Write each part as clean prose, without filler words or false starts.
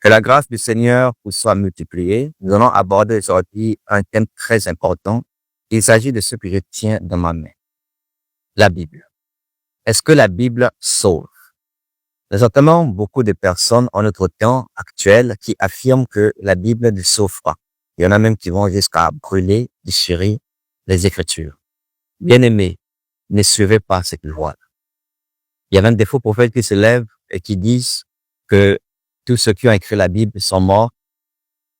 Que la grâce du Seigneur vous soit multipliée. Nous allons aborder aujourd'hui un thème très important. Il s'agit de ce que je tiens dans ma main. La Bible. Est-ce que la Bible sauve? Nous entendons beaucoup de personnes en notre temps actuel qui affirment que la Bible ne sauve pas. Il y en a même qui vont jusqu'à brûler, déchirer les Écritures. Bien-aimés, ne suivez pas cette loi. Il y a même des faux prophètes qui se lèvent et qui disent que tous ceux qui ont écrit la Bible sont morts.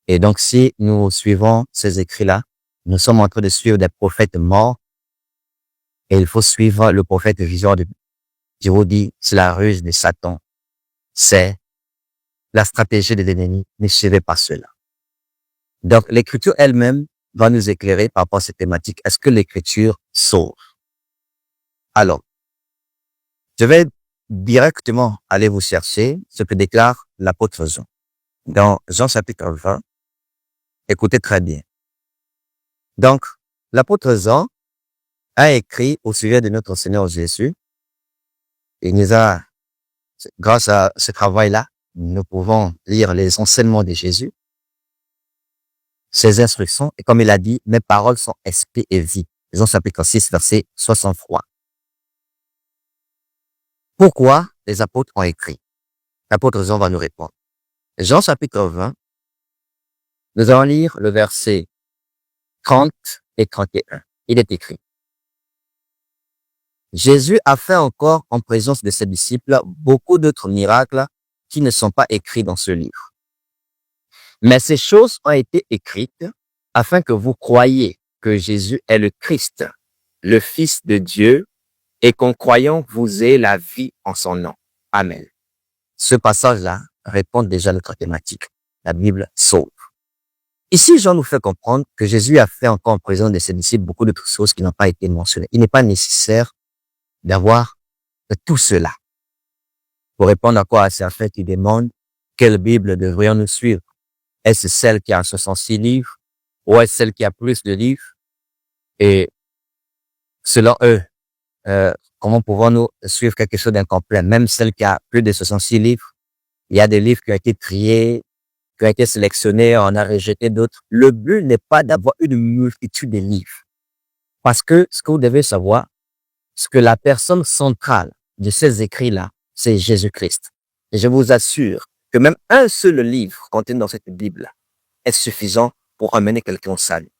Et donc, si nous suivons ces écrits-là, nous sommes en train de suivre des prophètes morts. Et il faut suivre le prophète visuel de Dieu dit, c'est la ruse de Satan. C'est la stratégie de l'ennemi. Ne suivez pas cela. Donc, l'écriture elle-même va nous éclairer par rapport à cette thématique. Est-ce que l'écriture sauve? Alors, je vais directement aller vous chercher ce que déclare l'apôtre Jean. Dans Jean chapitre 20, écoutez très bien. Donc, l'apôtre Jean a écrit au sujet de notre Seigneur Jésus. Il nous a, grâce à ce travail-là, nous pouvons lire les enseignements de Jésus, ses instructions, et comme il a dit, mes paroles sont esprit et vie. Jean chapitre 6, verset 63. Pourquoi les apôtres ont écrit? L'apôtre Jean va nous répondre. Jean chapitre 20, nous allons lire le verset 30 et 31. Il est écrit. Jésus a fait encore en présence de ses disciples beaucoup d'autres miracles qui ne sont pas écrits dans ce livre. Mais ces choses ont été écrites afin que vous croyiez que Jésus est le Christ, le Fils de Dieu, et qu'en croyant, vous ayez la vie en son nom. Amen. Ce passage-là répond déjà à notre thématique. La Bible sauve. Ici, Jean nous fait comprendre que Jésus a fait encore en présence de ses disciples beaucoup d'autres choses qui n'ont pas été mentionnées. Il n'est pas nécessaire d'avoir tout cela. Pour répondre à quoi à certains qui demandent quelle Bible devrions-nous suivre? Est-ce celle qui a 66 livres ou est-ce celle qui a plus de livres? Et selon eux, comment pouvons-nous suivre quelque chose d'incomplet? Même celle qui a plus de 66 livres, il y a des livres qui ont été triés, qui ont été sélectionnés, on a rejeté d'autres. Le but n'est pas d'avoir une multitude de livres. Parce que ce que vous devez savoir, c'est que la personne centrale de ces écrits-là, c'est Jésus-Christ. Et je vous assure que même un seul livre contenu dans cette Bible est suffisant pour amener quelqu'un au salut.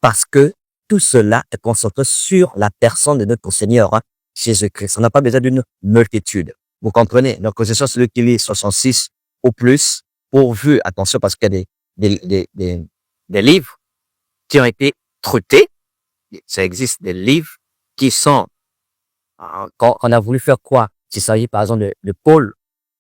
Parce que tout cela est concentré sur la personne de notre Seigneur, Jésus-Christ. On n'a pas besoin d'une multitude. Vous comprenez? Donc, que ce soit celui qui lit 66 ou plus, pourvu, attention, parce qu'il y a des livres qui ont été traités. Ça existe des livres qui sont, quand on a voulu faire quoi? S'il s'agit, par exemple, de Paul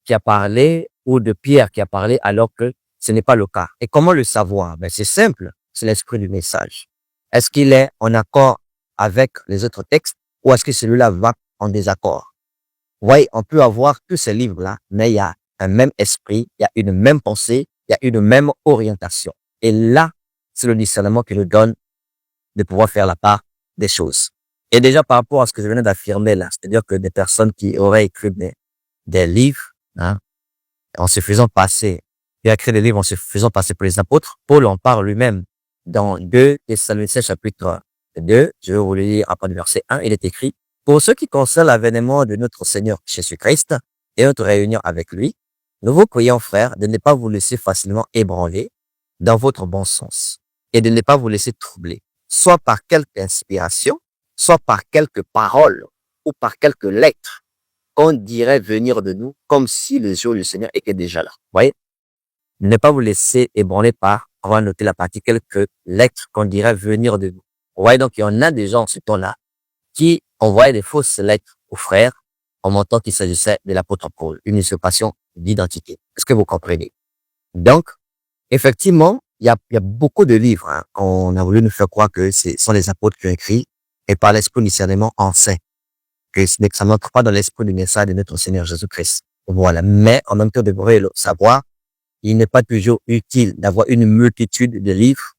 qui a parlé ou de Pierre qui a parlé, alors que ce n'est pas le cas. Et comment le savoir? Ben, c'est simple. C'est l'esprit du message. Est-ce qu'il est en accord avec les autres textes ou est-ce que celui-là va en désaccord? Oui, on peut avoir tous ces livres-là, mais il y a un même esprit, il y a une même pensée, il y a une même orientation. Et là, c'est le discernement qui nous donne de pouvoir faire la part des choses. Et déjà par rapport à ce que je venais d'affirmer là, c'est-à-dire que des personnes qui auraient écrit des livres, en se faisant passer, il a écrit des livres en se faisant passer pour les apôtres, Paul en parle lui-même dans 2 Thessaloniciens chapitre 2, je vais vous le lire après le verset 1, il est écrit, pour ce qui concerne l'avènement de notre Seigneur Jésus-Christ et notre réunion avec lui, nous vous prions, frères, de ne pas vous laisser facilement ébranler dans votre bon sens et de ne pas vous laisser troubler, soit par quelque inspiration, soit par quelques paroles ou par quelques lettres qu'on dirait venir de nous comme si le jour du Seigneur était déjà là. Vous voyez? Ne pas vous laisser ébranler par, on va noter la partie, quelques lettres qu'on dirait venir de nous. Vous voyez, donc il y en a des gens en ce temps-là qui envoyaient des fausses lettres aux frères en montrant qu'il s'agissait de l'apôtre Paul, une usurpation d'identité. Est-ce que vous comprenez? Donc, effectivement, il y a beaucoup de livres qu'on a voulu nous faire croire que ce sont les apôtres qui ont écrit et par l'esprit du discernement enseignent que ça n'entre pas dans l'esprit du message de notre Seigneur Jésus-Christ. Voilà. Mais en même temps, vous devrez le savoir, il n'est pas toujours utile d'avoir une multitude de livres.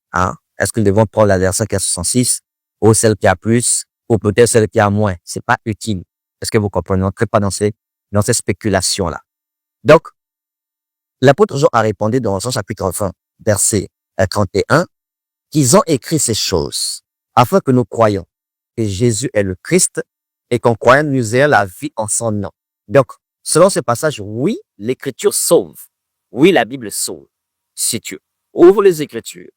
Est-ce que nous devons prendre la version qui a 66 ou celle qui a plus ou peut-être celle qui a moins? C'est pas utile. Est-ce que vous comprenez? N'entrez pas dans ces spéculations-là. Donc, L'apôtre Jean a répondu dans Jean chapitre 20, verset 31, qu'ils ont écrit ces choses afin que nous croyions que Jésus est le Christ et qu'en croyant nous ayons la vie en son nom. Donc, selon ce passage, oui, l'écriture sauve. Oui, la Bible sauve. Si tu ouvres les écritures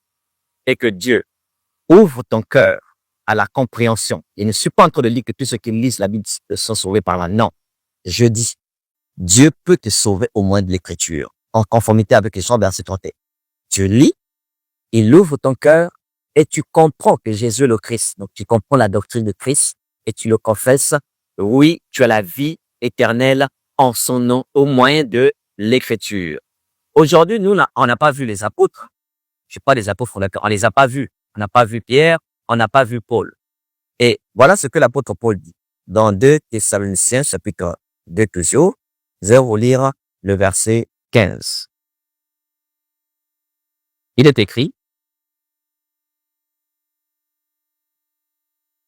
et que Dieu ouvre ton cœur à la compréhension. Je ne suis pas en train de dire que tous ceux qui lisent la Bible sont sauvés par là. Non. Je dis, Dieu peut te sauver au moins de l'écriture, en conformité avec Jean verset 31. Tu lis, il ouvre ton cœur et tu comprends que Jésus est le Christ. Donc, tu comprends la doctrine de Christ et tu le confesses. Oui, tu as la vie éternelle en son nom au moyen de l'écriture. Aujourd'hui, nous, on n'a pas vu les apôtres. Je sais pas les apôtres, on les a pas vus. On n'a pas vu Pierre, on n'a pas vu Paul. Et voilà ce que l'apôtre Paul dit. Dans 2 Thessaloniciens, chapitre 2, toujours, je vais vous lire le verset 15. Il est écrit,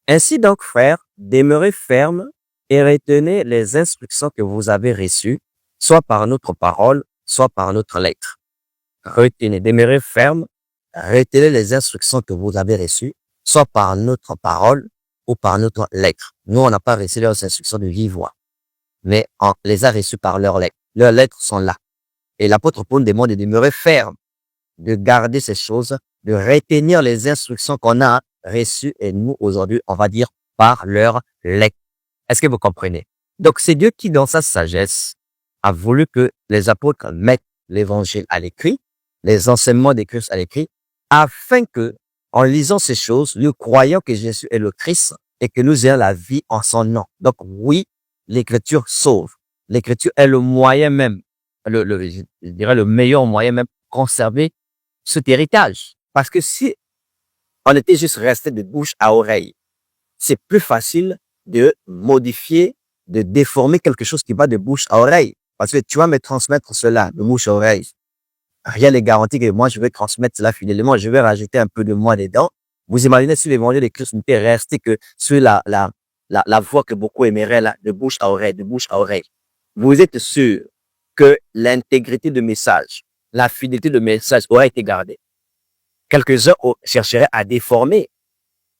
ainsi donc, frères, demeurez fermes et retenez les instructions que vous avez reçues, soit par notre parole, soit par notre lettre. Retenez, demeurez fermes, retenez les instructions que vous avez reçues, soit par notre parole ou par notre lettre. Nous, on n'a pas reçu leurs instructions de vive voix, mais on les a reçues par leurs lettres. Leurs lettres sont là. Et l'apôtre Paul demande de demeurer ferme, de garder ces choses, de retenir les instructions qu'on a reçues et nous, aujourd'hui, on va dire par leurs lettres. Est-ce que vous comprenez? Donc, c'est Dieu qui, dans sa sagesse, a voulu que les apôtres mettent l'évangile à l'écrit, les enseignements des Christ à l'écrit, afin que, en lisant ces choses, nous croyons que Jésus est le Christ et que nous ayons la vie en son nom. Donc, oui, l'écriture sauve. L'écriture est le moyen même, je dirais le meilleur moyen même pour conserver cet héritage. Parce que si on était juste resté de bouche à oreille, c'est plus facile de modifier, de déformer quelque chose qui va de bouche à oreille. Parce que tu vas me transmettre cela de bouche à oreille. Rien n'est garanti que moi, je vais transmettre cela fidèlement. Je vais rajouter un peu de moi dedans. Vous imaginez si l'évangile de Christ n'était resté que sur la voix que beaucoup aimeraient là, de bouche à oreille, de bouche à oreille. Vous êtes sûr que l'intégrité de message, la fidélité de message aurait été gardée. Quelques-uns chercheraient à déformer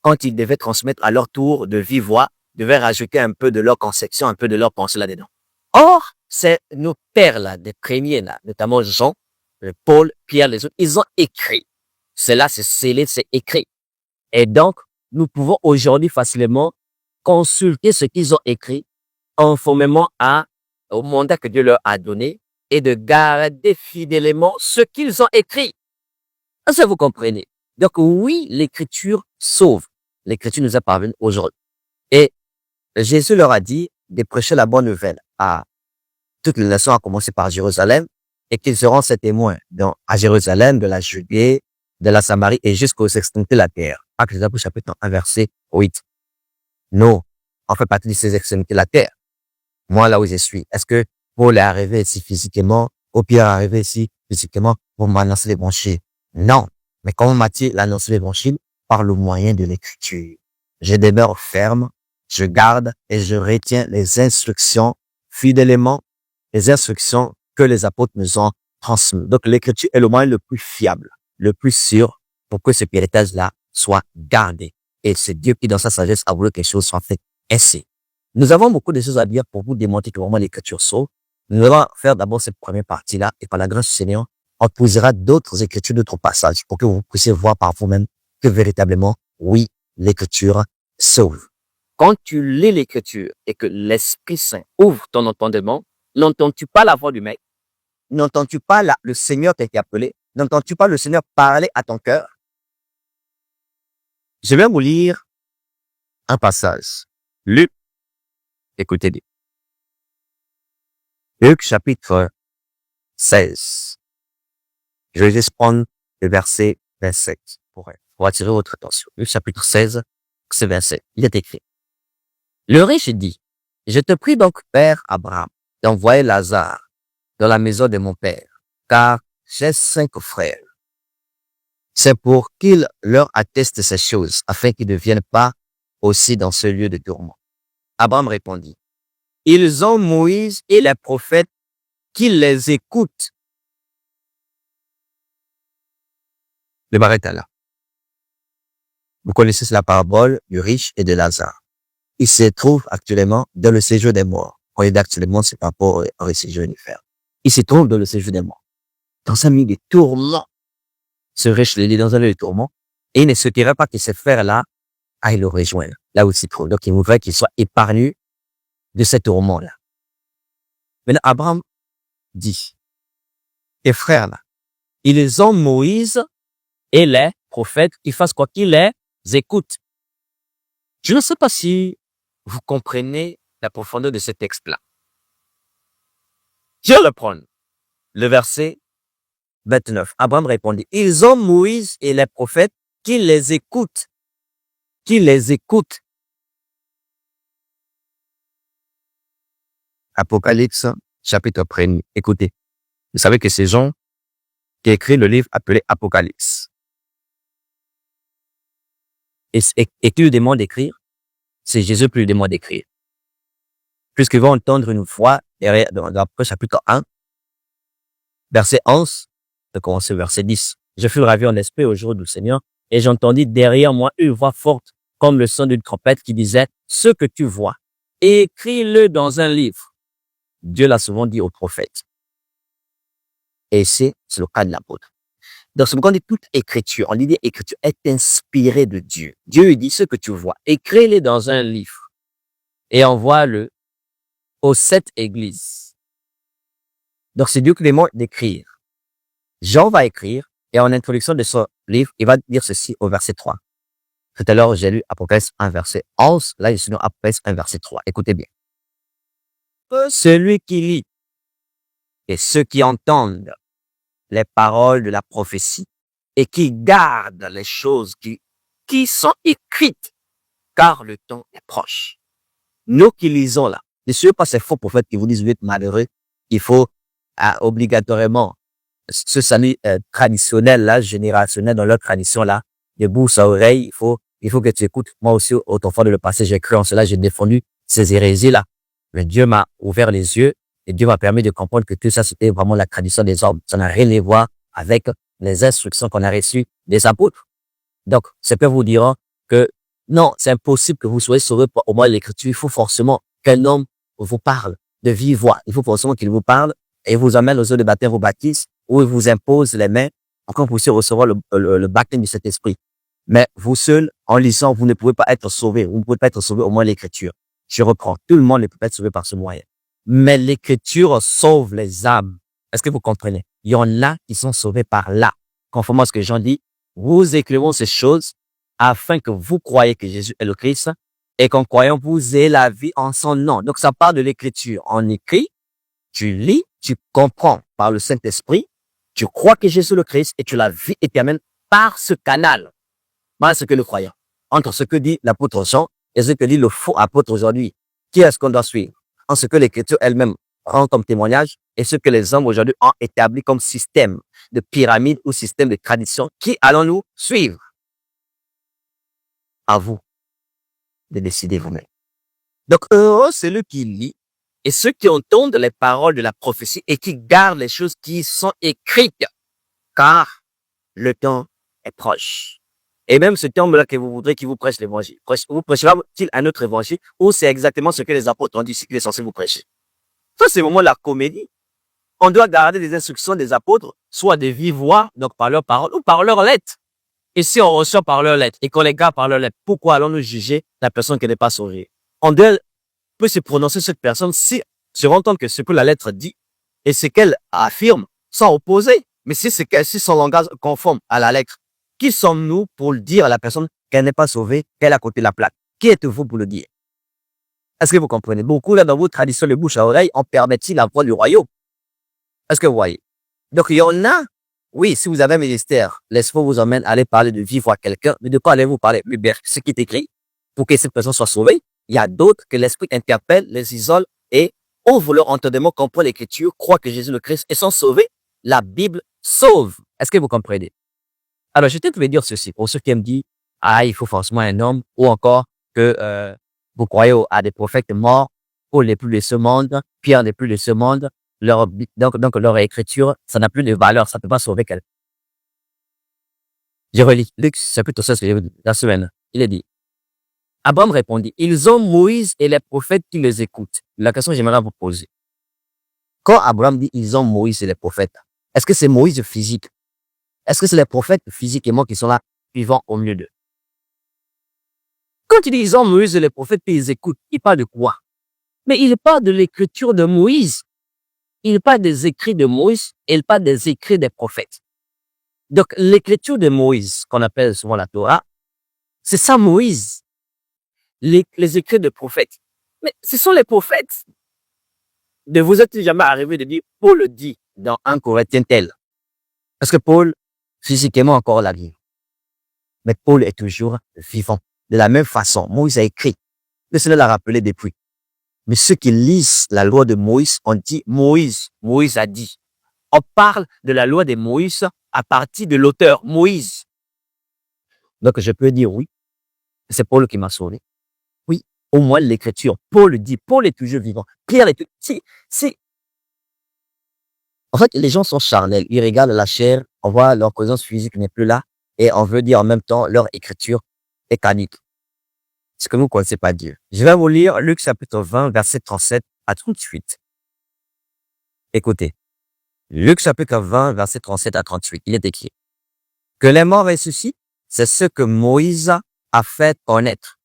quand ils devaient transmettre à leur tour de vive voix, devaient rajouter un peu de leur conception, un peu de leur pensée là-dedans. Or, c'est nos pères là, des premiers là, notamment Jean, Paul, Pierre, les autres, ils ont écrit. Cela, c'est scellé, c'est écrit. Et donc, nous pouvons aujourd'hui facilement consulter ce qu'ils ont écrit conformément au mandat que Dieu leur a donné et de garder fidèlement ce qu'ils ont écrit. Est-ce que vous comprenez? Donc oui, l'écriture sauve. L'écriture nous est parvenue aujourd'hui. Et Jésus leur a dit de prêcher la bonne nouvelle à toutes les nations, à commencer par Jérusalem, et qu'ils seront ses témoins à Jérusalem, de la Judée, de la Samarie et jusqu'aux extrémités de la terre. Actes des Apôtres, chapitre 1, verset 8. Nous, on fait partie de ces extrémités de la terre. Moi, là où je suis, est-ce que Paul est arrivé ici physiquement, ou Pierre est arrivé ici physiquement pour m'annoncer l'évangile? Non. Mais comme Matthieu l'annonce l'évangile par le moyen de l'écriture. Je demeure ferme, je garde et je retiens les instructions fidèlement, les instructions que les apôtres nous ont transmises. Donc, l'écriture est le moyen le plus fiable, le plus sûr pour que ce héritage-là soit gardé. Et c'est Dieu qui, dans sa sagesse, a voulu que les choses soient faites ainsi. Nous avons beaucoup de choses à dire pour vous démontrer que vraiment l'écriture sauve. Nous allons faire d'abord cette première partie-là et par la grâce du Seigneur, on posera d'autres écritures, d'autres passages pour que vous puissiez voir par vous-même que véritablement, oui, l'écriture sauve. Quand tu lis l'écriture et que l'Esprit Saint ouvre ton entendement, n'entends-tu pas la voix du Maître? N'entends-tu pas le Seigneur qui t'a appelé? N'entends-tu pas le Seigneur parler à ton cœur? Je vais vous lire un passage. Luc, écoutez bien. Luc chapitre 16. Je vais juste prendre le verset 27 pour attirer votre attention. Luc chapitre 16, verset 27. Il est écrit. Le riche dit, je te prie donc, Père Abraham, d'envoyer Lazare dans la maison de mon père, car j'ai 5 frères. C'est pour qu'il leur atteste ces choses, afin qu'ils ne viennent pas aussi dans ce lieu de tourment. Abraham répondit, ils ont Moïse et les prophètes, qu'ils les écoutent. Je m'arrête là. Vous connaissez la parabole du riche et de Lazare. Il se trouve actuellement dans le séjour des morts. Quand il dit actuellement, c'est par rapport au séjour du fer. Il se trouve dans le séjour des morts. Dans un milieu de tourments. Ce riche le dit dans un lieu de tourments. Et il ne souhaiterait pas que ces frères-là aillent le rejoindre. Là où il se trouve. Donc, il voudrait qu'il soit épargné de ces tourments-là. Maintenant, Abraham dit, tes frères-là, ils ont Moïse et les prophètes qui fassent quoi qu'ils les écoutent. Je ne sais pas si vous comprenez la profondeur de ce texte-là. Je vais reprendre le verset 29. Abraham répondit, ils ont Moïse et les prophètes qui les écoutent. Qui les écoutent. Apocalypse, chapitre 1er. Écoutez, vous savez que c'est Jean qui a écrit le livre appelé Apocalypse. Et qui lui demande d'écrire? C'est Jésus qui lui demande d'écrire. Puisqu'il va entendre une fois, dans le chapitre 1, verset 11, de commencer verset 10. Je fus ravi en esprit au jour du Seigneur, et j'entendis derrière moi une voix forte, comme le son d'une trompette qui disait, ce que tu vois, écris-le dans un livre. Dieu l'a souvent dit aux prophètes. Et c'est le cas de l'apôtre. Dans ce moment, toute écriture, on dit écriture est inspirée de Dieu. Dieu lui dit ce que tu vois, écris-le dans un livre et envoie-le aux 7 églises. Donc, c'est Dieu qui demande d'écrire. Jean va écrire et en introduction de son livre, il va dire ceci au verset 3. Tout à l'heure, j'ai lu Apocalypse 1, verset 11. Là, je suis dans Apocalypse 1, verset 3. Écoutez bien. Celui qui lit et ceux qui entendent les paroles de la prophétie et qui gardent les choses qui sont écrites, car le temps est proche. Nous qui lisons là, ne suivez pas ces faux prophètes qui vous disent vous êtes malheureux, il faut obligatoirement ce salut traditionnel là, générationnel dans leur tradition là, de bouche à oreille, il faut que tu écoutes. Moi aussi, autrefois de le passé, j'ai cru en cela, j'ai défendu ces hérésies là. Mais Dieu m'a ouvert les yeux et Dieu m'a permis de comprendre que tout ça, c'était vraiment la tradition des hommes. Ça n'a rien à voir avec les instructions qu'on a reçues des apôtres. Donc, c'est que vous diront que non, c'est impossible que vous soyez sauvés par au moins l'écriture. Il faut forcément qu'un homme vous parle de vive voix. Il faut forcément qu'il vous parle et vous amène aux eaux de baptême, vous baptise, ou il vous impose les mains pour que vous puissiez recevoir le baptême de cet esprit. Mais vous seul, en lisant, vous ne pouvez pas être sauvés. Vous ne pouvez pas être sauvés au moins l'écriture. Je reprends. Tout le monde ne peut pas être sauvé par ce moyen. Mais l'écriture sauve les âmes. Est-ce que vous comprenez? Il y en a qui sont sauvés par là. Conformément à ce que Jean dit, vous écrivons ces choses afin que vous croyez que Jésus est le Christ et qu'en croyant, vous ayez la vie en son nom. Donc, ça part de l'écriture. On écrit, tu lis, tu comprends par le Saint-Esprit, tu crois que Jésus est le Christ et tu la vie éternelle par ce canal. Voilà ce que le croyant. Entre ce que dit l'apôtre Jean et ce que dit le faux apôtre aujourd'hui. Qui est-ce qu'on doit suivre? En ce que l'écriture elle-même rend comme témoignage et ce que les hommes aujourd'hui ont établi comme système de pyramide ou système de tradition. Qui allons-nous suivre? À vous de décider vous-même. Donc, heureux celui qui lit et ceux qui entendent les paroles de la prophétie et qui gardent les choses qui sont écrites, car le temps est proche. Et même ce temps-là que vous voudrez qu'il vous prêche l'évangile. Vous prêchera-t-il un autre évangile ou c'est exactement ce que les apôtres ont dit, ce qu'il est censé vous prêcher? Ça, c'est vraiment la comédie. On doit garder les instructions des apôtres, soit de vive voix, donc par leurs paroles, ou par leurs lettres. Et si on reçoit par leurs lettres et qu'on les garde par leurs lettres, pourquoi allons-nous juger la personne qui n'est pas sauvée? On peut se prononcer cette personne si se rend compte que ce que la lettre dit et ce qu'elle affirme sont opposés. Mais si son langage conforme à la lettre, qui sommes-nous pour le dire à la personne qu'elle n'est pas sauvée, qu'elle est à côté de la plaque? Qui êtes-vous pour le dire? Est-ce que vous comprenez? Beaucoup, là, dans vos traditions de bouche à oreille, on permet-il la voix du royaume? Est-ce que vous voyez? Donc, il y en a, oui, si vous avez un ministère, l'esprit vous emmène à aller parler de vivre à quelqu'un, mais de quoi allez-vous parler? Mais bien, ce qui est écrit, pour que cette personne soit sauvée, il y a d'autres que l'esprit interpelle, les isole et ouvre leur entendement, comprend l'écriture, croit que Jésus le Christ et sont sauvés. La Bible sauve. Est-ce que vous comprenez? Alors, je vais dire ceci pour ceux qui me disent, il faut forcément un homme, ou encore que vous croyez à des prophètes morts, ou les plus de ce monde, Pierre n'est plus de ce monde, donc leur écriture, ça n'a plus de valeur, ça ne peut pas sauver quelqu'un. Je relis Luc chapitre 16, la semaine. Il est dit, Abraham répondit, ils ont Moïse et les prophètes qui les écoutent. La question que j'aimerais vous poser. Quand Abraham dit ils ont Moïse et les prophètes, est-ce que c'est Moïse physique? Est-ce que c'est les prophètes physiquement qui sont là, vivants au milieu d'eux? Quand il dit ils ont Moïse et les prophètes qui les écoutent, il parle de quoi? Mais il parle de l'écriture de Moïse. Il parle des écrits de Moïse et il parle des écrits des prophètes. Donc, l'écriture de Moïse, qu'on appelle souvent la Torah, c'est ça Moïse. Les écrits de prophètes. Mais ce sont les prophètes. Ne vous êtes jamais arrivé de dire, Paul dit dans 1 Corinthiens tel. Parce que Paul, physiquement encore la vie. Mais Paul est toujours vivant. De la même façon, Moïse a écrit. Le Seigneur l'a rappelé depuis. Mais ceux qui lisent la loi de Moïse, on dit Moïse. Moïse a dit. On parle de la loi de Moïse à partir de l'auteur, Moïse. Donc, je peux dire oui. C'est Paul qui m'a sauvé. Oui, au moins l'écriture. Paul dit, Paul est toujours vivant. Pierre est toujours... En fait, les gens sont charnels. Ils regardent la chair, on voit leur présence physique n'est plus là, et on veut dire en même temps leur écriture est canique. C'est que vous ne connaissez pas Dieu. Je vais vous lire Luc chapitre 20, verset 37 à 38. Écoutez. Luc chapitre 20, verset 37 à 38. Il est écrit. Que les morts ressuscitent, c'est ce que Moïse a fait connaître.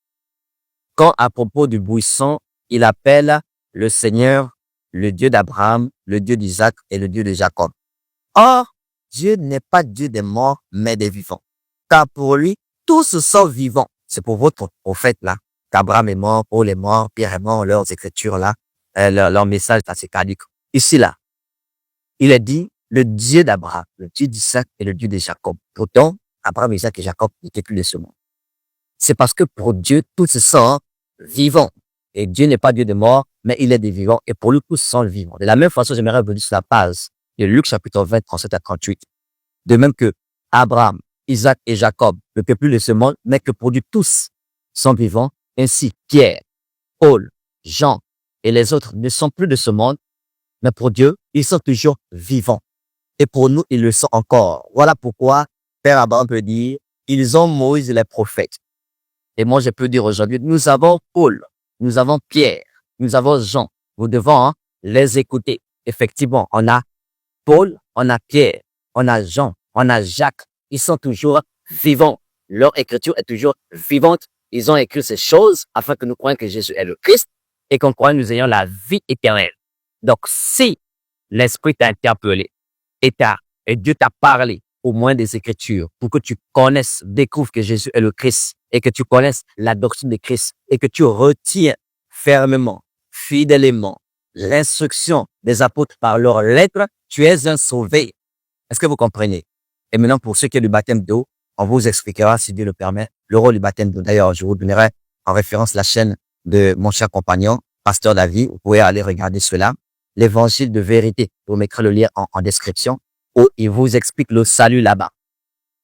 Quand à propos du buisson, il appelle le Seigneur, le Dieu d'Abraham, le Dieu d'Isaac et le Dieu de Jacob. Or, Dieu n'est pas Dieu des morts, mais des vivants. Car pour lui, tous sont vivants. C'est pour votre prophète là, qu'Abraham est mort, Paul est mort, Pierre est mort, leurs écritures là, leur message est assez caduc. Ici là, il est dit le Dieu d'Abraham, le Dieu d'Isaac et le Dieu de Jacob. Pourtant, Abraham, Isaac et Jacob n'étaient plus de ce monde. C'est parce que pour Dieu, tous sont vivants. Et Dieu n'est pas Dieu des morts, mais il est des vivants. Et pour lui, tous sont vivants. De la même façon, j'aimerais revenir sur la base de Luc chapitre 20, 37 à 38. De même que Abraham, Isaac et Jacob ne peuvent plus de ce monde, mais que pour Dieu, tous sont vivants. Ainsi, Pierre, Paul, Jean et les autres ne sont plus de ce monde, mais pour Dieu, ils sont toujours vivants. Et pour nous, ils le sont encore. Voilà pourquoi Père Abraham peut dire, ils ont Moïse et les prophètes. Et moi, je peux dire aujourd'hui, nous avons Paul, nous avons Pierre, nous avons Jean. Nous devons les écouter. Effectivement, on a Paul, on a Pierre, on a Jean, on a Jacques. Ils sont toujours vivants. Leur écriture est toujours vivante. Ils ont écrit ces choses afin que nous croyions que Jésus est le Christ et qu'on croit que nous ayons la vie éternelle. Donc, si l'Esprit t'a interpellé et Dieu t'a parlé au moins des Écritures pour que tu connaisses, découvres que Jésus est le Christ et que tu connaisses la doctrine de Christ et que tu retiens fermement, fidèlement l'instruction des apôtres par leurs lettres, tu es un sauvé. Est-ce que vous comprenez? Et maintenant, pour ceux qui ont le baptême d'eau, on vous expliquera, si Dieu le permet, le rôle du baptême d'eau. D'ailleurs, je vous donnerai en référence la chaîne de mon cher compagnon, Pasteur David. Vous pouvez aller regarder cela. L'évangile de vérité. Vous mettrez le lien en description où il vous explique le salut là-bas.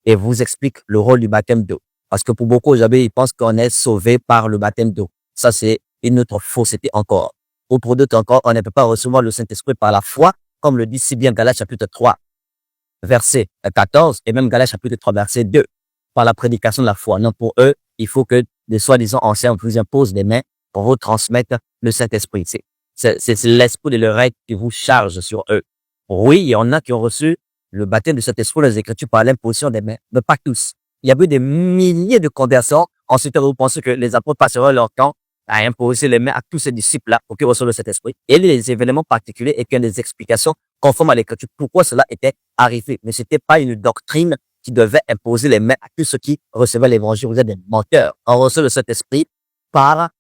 Et vous explique le rôle du baptême d'eau. Parce que pour beaucoup aujourd'hui, ils pensent qu'on est sauvé par le baptême d'eau. Ça, c'est une autre fausseté encore. Ou pour d'autres encore, on ne peut pas recevoir le Saint-Esprit par la foi, comme le dit si bien Galates chapitre 3, verset 14, et même Galates chapitre 3, verset 2, par la prédication de la foi. Non, pour eux, il faut que des soi-disant anciens vous imposent des mains pour vous transmettre le Saint-Esprit. C'est l'esprit de l'oreille qui vous charge sur eux. Oui, il y en a qui ont reçu le baptême de Saint-Esprit, les Écritures par l'imposition des mains, mais pas tous. Il y a eu des milliers de conversions. Ensuite, vous pensez que les apôtres passeront leur temps à imposer les mains à tous ces disciples-là pour qu'ils reçoivent le Saint-Esprit. Et les événements particuliers et qu'il y a des explications conformes à l'Écriture. Pourquoi cela était arrivé? Mais c'était pas une doctrine qui devait imposer les mains à tous ceux qui recevaient l'Évangile. Vous êtes des menteurs. On reçoit le Saint-Esprit par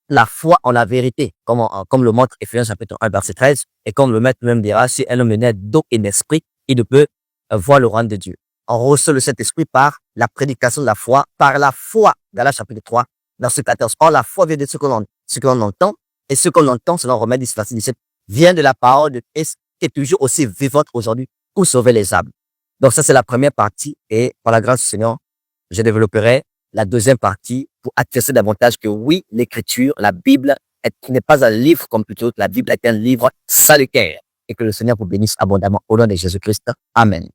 la foi en la vérité, comme le montre Éphésiens chapitre 1, verset 13, et comme le maître même dira, si un homme est né d'eau et d'esprit, il ne peut voir le royaume de Dieu. On reçoit le Saint-Esprit par la prédication de la foi, par la foi, Galates chapitre 3, verset 14. Or, la foi vient de ce que l'on entend, et ce que l'on entend, selon Romains 10, verset 17, vient de la parole de Christ, qui est toujours aussi vivante aujourd'hui pour sauver les âmes. Donc ça, c'est la première partie, et par la grâce du Seigneur, je développerai la deuxième partie pour attester davantage que oui, l'Écriture, la Bible, n'est pas un livre comme tout autre. La Bible est un livre salutaire. Et que le Seigneur vous bénisse abondamment au nom de Jésus-Christ. Amen.